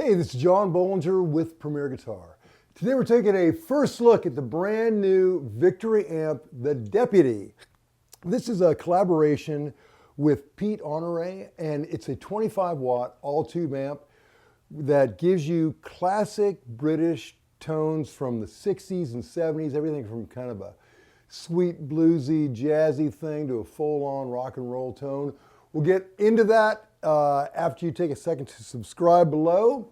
Hey, this is John Bohlinger with Premier Guitar. Today we're taking a first look at the brand new Victory amp, the Deputy. This is a collaboration with Peter Honore, and it's a 25 watt all tube amp that gives you classic British tones from the 60s and 70s, everything from kind of a sweet bluesy jazzy thing to a full-on rock and roll tone. We'll get into that after you take a second to subscribe below.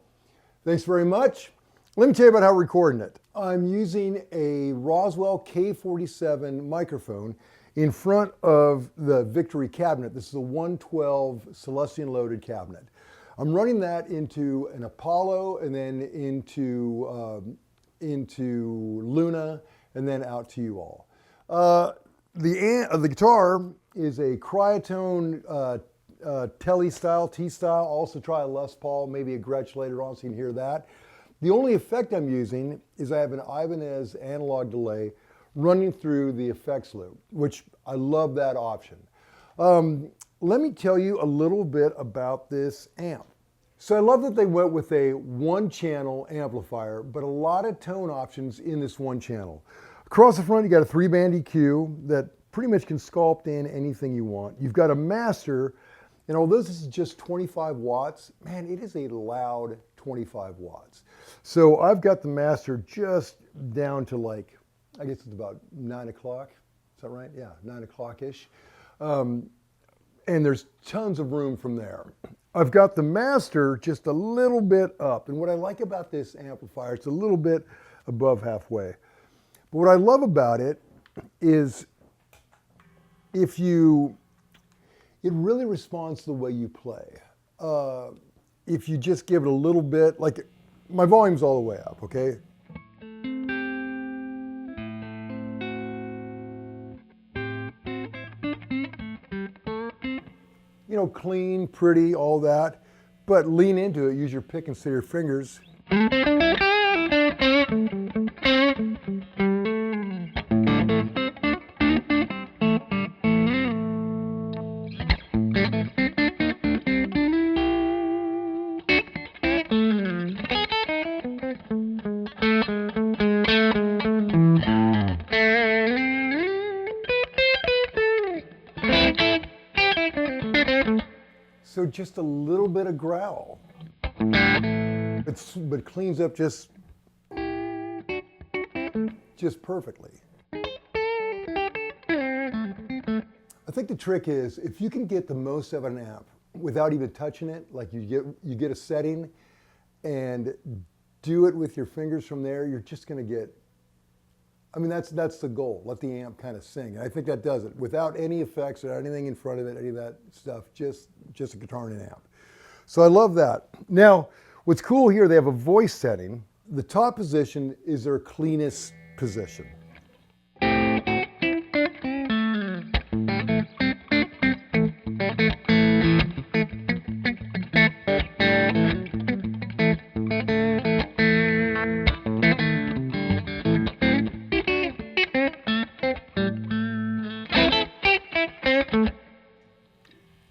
Thanks very much. Let me tell you about how we're recording it. I'm using a Roswell K47 microphone in front of the Victory cabinet. This is a 112 Celestion loaded cabinet. I'm running that into an Apollo and then into Luna and then out to you all. The guitar is a Cryotone Tele style, T-style. Also try a Les Paul, maybe a Gretsch later on so you can hear that. The only effect I'm using is I have an Ibanez analog delay running through the effects loop, which I love that option. Let me tell you a little bit about this amp. So I love that they went with a one-channel amplifier, but a lot of tone options in this one channel. Across the front, you got a 3-band EQ that pretty much can sculpt in anything you want. You've got a master, and although this is just 25 watts, man, it is a loud 25 watts. So I've got the master just down to like, I guess it's about 9 o'clock. Is that right? Yeah, 9 o'clock-ish. And there's tons of room from there. I've got the master just a little bit up. And what I like about this amplifier, it's a little bit above halfway. But what I love about it is it really responds to the way you play. If you just give it a little bit, like my volume's all the way up, okay? You know, clean, pretty, all that, but lean into it, use your pick instead of your fingers. So just a little bit of growl, but it cleans up just perfectly. I think the trick is if you can get the most of an amp without even touching it, like you get a setting and do it with your fingers from there, you're just going to get, I mean, that's the goal. Let the amp kind of sing. And I think that does it without any effects or anything in front of it, any of that stuff, just a guitar and an amp. So I love that. Now, what's cool here, they have a voice setting. The top position is their cleanest position.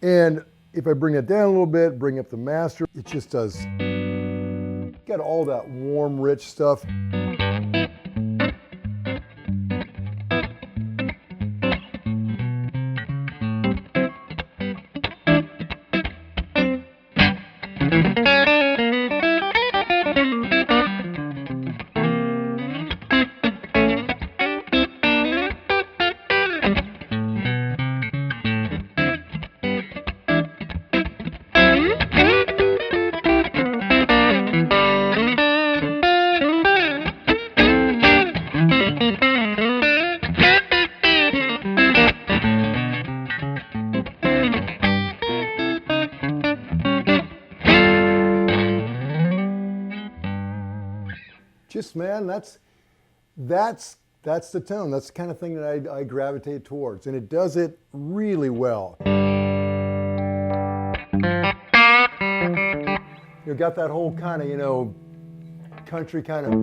And if I bring it down a little bit, bring up the master, it just does, got all that warm, rich stuff. Just, man, that's the tone. That's the kind of thing that I gravitate towards, and it does it really well. You got that whole kind of, you know, country kind of.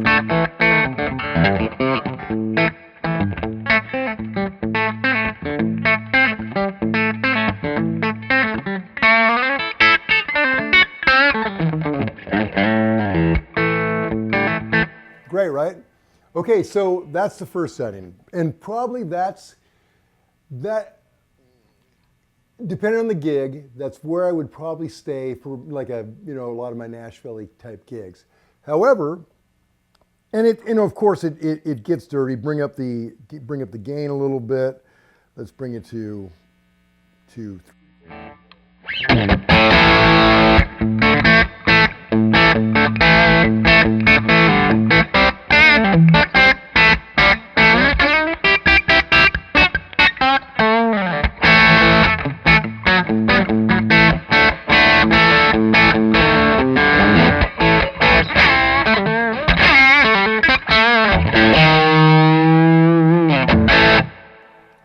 Okay, so that's the first setting. And probably that, depending on the gig, that's where I would probably stay for like a lot of my Nashville type gigs. However, and of course it gets dirty. Bring up the gain a little bit. Let's bring it to 2, 3.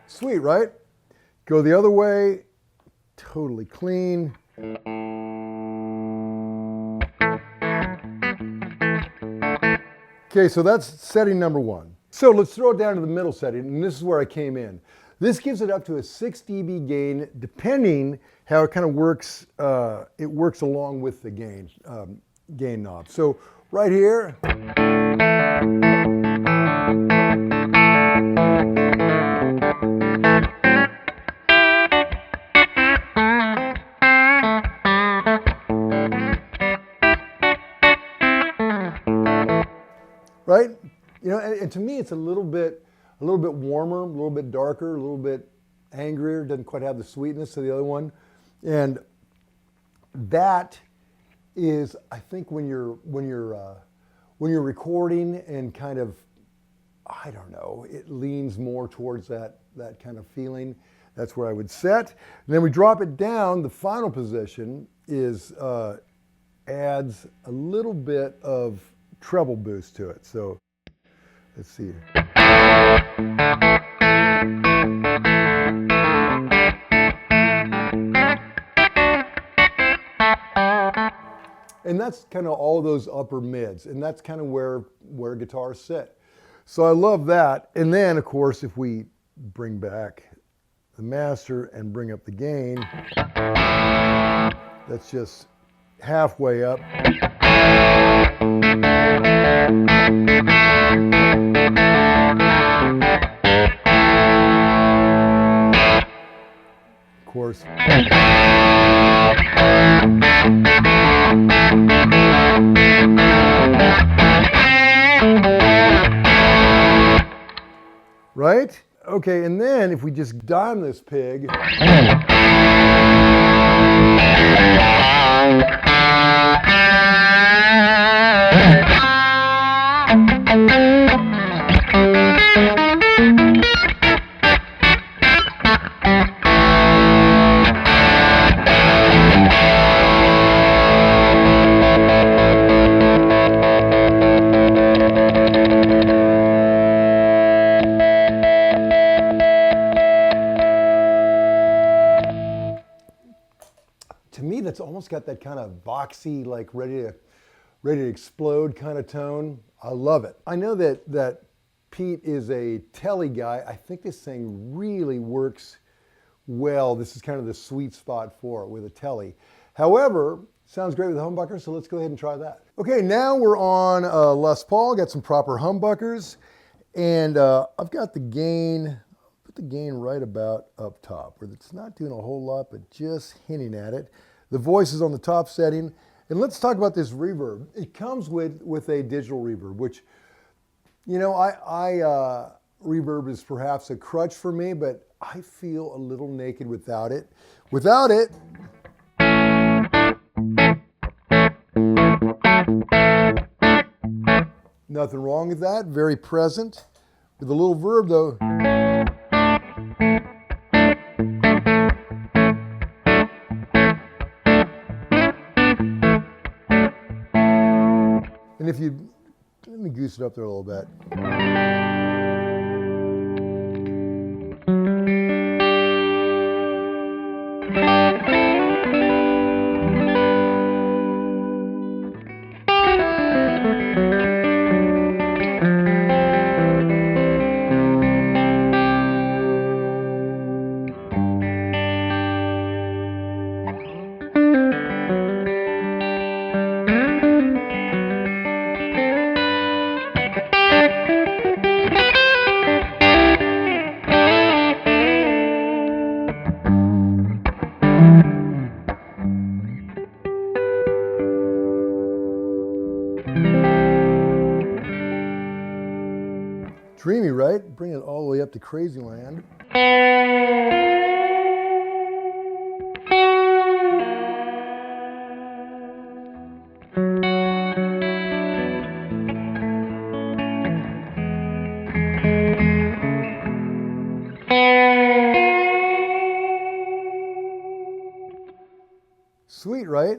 Sweet, right? Go the other way, totally clean. Okay, so that's setting number 1. So let's throw it down to the middle setting, and this is where I came in. This gives it up to a 6 dB gain, depending how it kind of works. It works along with the gain knob. So right here. Right? And to me, it's a little bit warmer, a little bit darker, a little bit angrier. Doesn't quite have the sweetness of the other one, and that is, I think, when you're recording and kind of, I don't know, it leans more towards that kind of feeling. That's where I would set. And then we drop it down. The final position is adds a little bit of treble boost to it. So let's see. And that's kind of all those upper mids, and that's kind of where guitars sit. So I love that. And then, of course, if we bring back the master and bring up the gain, that's just halfway up. Of course. Right? Okay, and then if we just dime this pig. To me, that's almost got that kind of boxy, like ready to explode kind of tone. I love it. I know that Pete is a Tele guy. I think this thing really works well. This is kind of the sweet spot for it with a Tele. However, sounds great with the humbucker, so let's go ahead and try that. Okay, now we're on Les Paul. Got some proper humbuckers, and I've got the gain. Put the gain right about up top, where it's not doing a whole lot, but just hinting at it. The voice is on the top setting. And let's talk about this reverb. It comes with a digital reverb, which, reverb is perhaps a crutch for me, but I feel a little naked without it. Without it, nothing wrong with that. Very present. With a little verb, though. And if you, let me goose it up there a little bit. right? Bring it all the way up to crazy land. Sweet, right?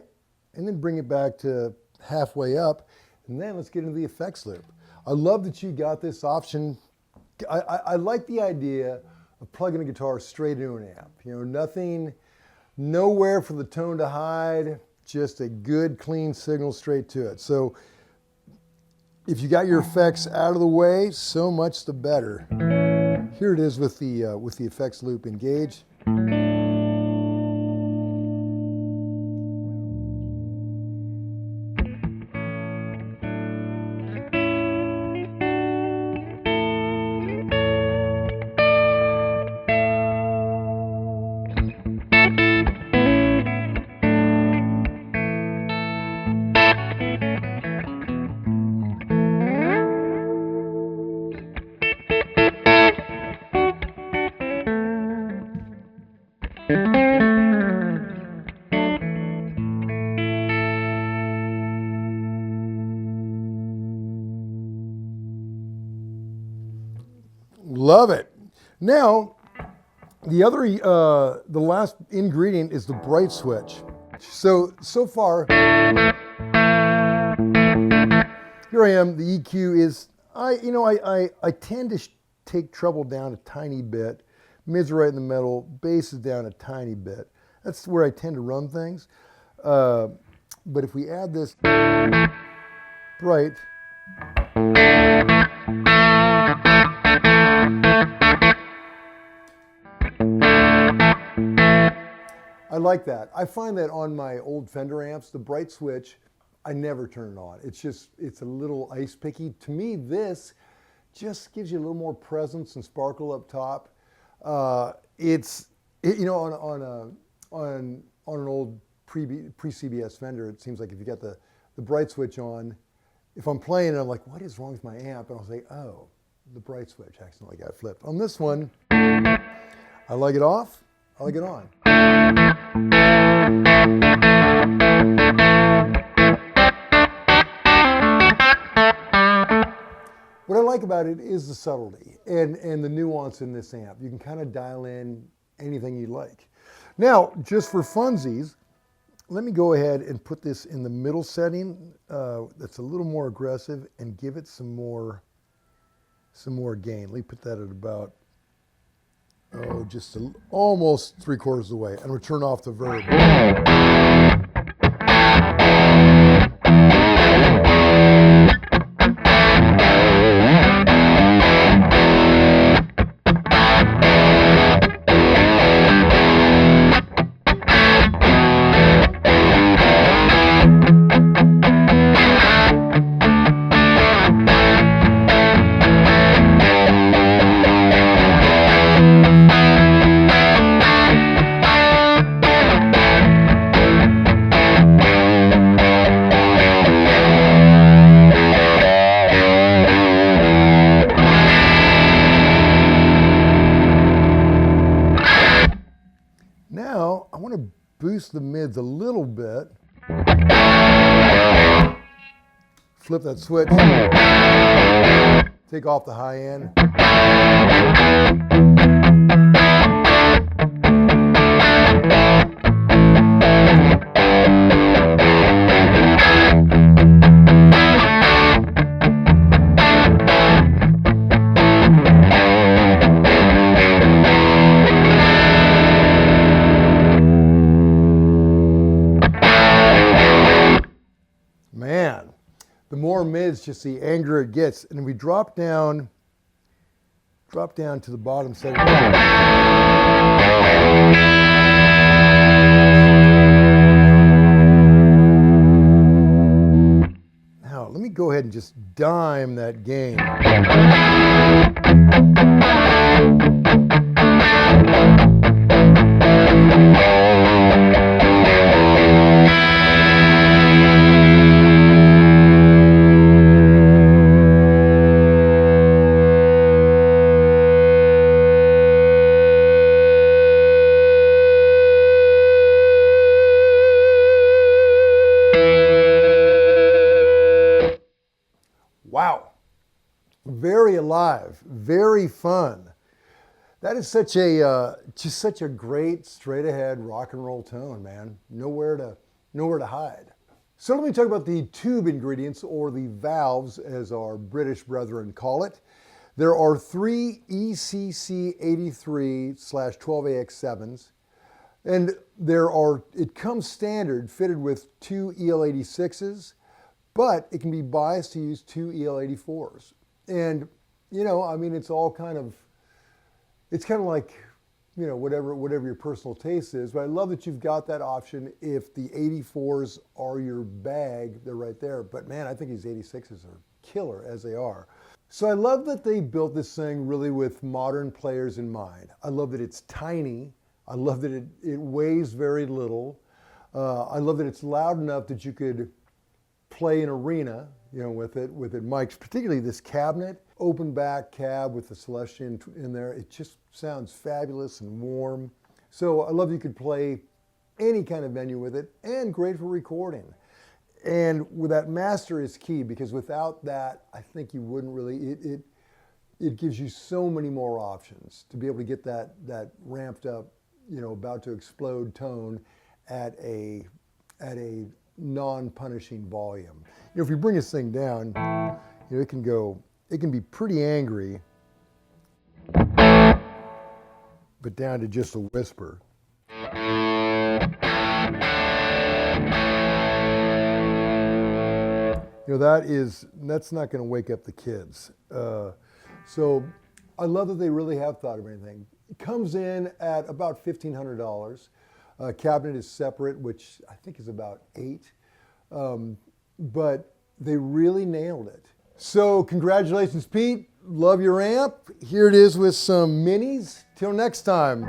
And then bring it back to halfway up, and then let's get into the effects loop. I love that you got this option. I like the idea of plugging a guitar straight into an amp. You know, nothing, nowhere for the tone to hide, just a good clean signal straight to it. So if you got your effects out of the way, so much the better. Here it is with the effects loop engaged. Love it. Now, the last ingredient is the bright switch. So far, here I am. The EQ is, I tend to take treble down a tiny bit. Mids right in the middle, bass is down a tiny bit. That's where I tend to run things. But if we add this bright, I like that. I find that on my old Fender amps, the bright switch, I never turn it on. It's a little ice picky. To me, this just gives you a little more presence and sparkle up top. On an old pre-CBS Fender, it seems like if you got the bright switch on, if I'm playing and I'm like, what is wrong with my amp? And I'll say, oh, the bright switch accidentally got flipped. On this one, I like it off, I like it on. What I like about it is the subtlety and the nuance in this amp. You can kind of dial in anything you like. Now, just for funsies, let me go ahead and put this in the middle setting that's a little more aggressive and give it some more gain. Let me put that at about, just almost 3/4 of the way. And we'll turn off the verb. Now, I want to boost the mids a little bit. Flip that switch. Take off the high end. Man, the more mids, just the angrier it gets. And we drop down to the bottom setting. Now, let me go ahead and just dime that gain. it live. Very fun. That is such a just such a great straight ahead rock and roll tone, man. Nowhere to hide. So let me talk about the tube ingredients, or the valves as our British brethren call it. There are 3 ECC 83/12AX7s, and it comes standard fitted with 2 EL86s, but it can be biased to use 2 EL84s. And, you know, I mean, it's kind of like, you know, whatever your personal taste is, but I love that you've got that option. If the 84s are your bag, they're right there. But man, I think these 86s are killer as they are. So I love that they built this thing really with modern players in mind. I love that it's tiny. I love that it weighs very little. I love that it's loud enough that you could play an arena, you know, with it mics, particularly this cabinet, open back cab with the Celestion in there. It just sounds fabulous and warm. So I love that you could play any kind of venue with it, and great for recording. And with that master is key, because without that, I think you wouldn't really, it gives you so many more options to be able to get that ramped up, you know, about to explode tone at a non-punishing volume. You know, if you bring this thing down, you know, it can be pretty angry, but down to just a whisper. You know, that's not going to wake up the kids. So I love that they really have thought of anything. It comes in at about $1,500. Cabinet is separate, which I think is about $8. But they really nailed it. So congratulations, Pete. Love your amp. Here it is with some minis. Till next time.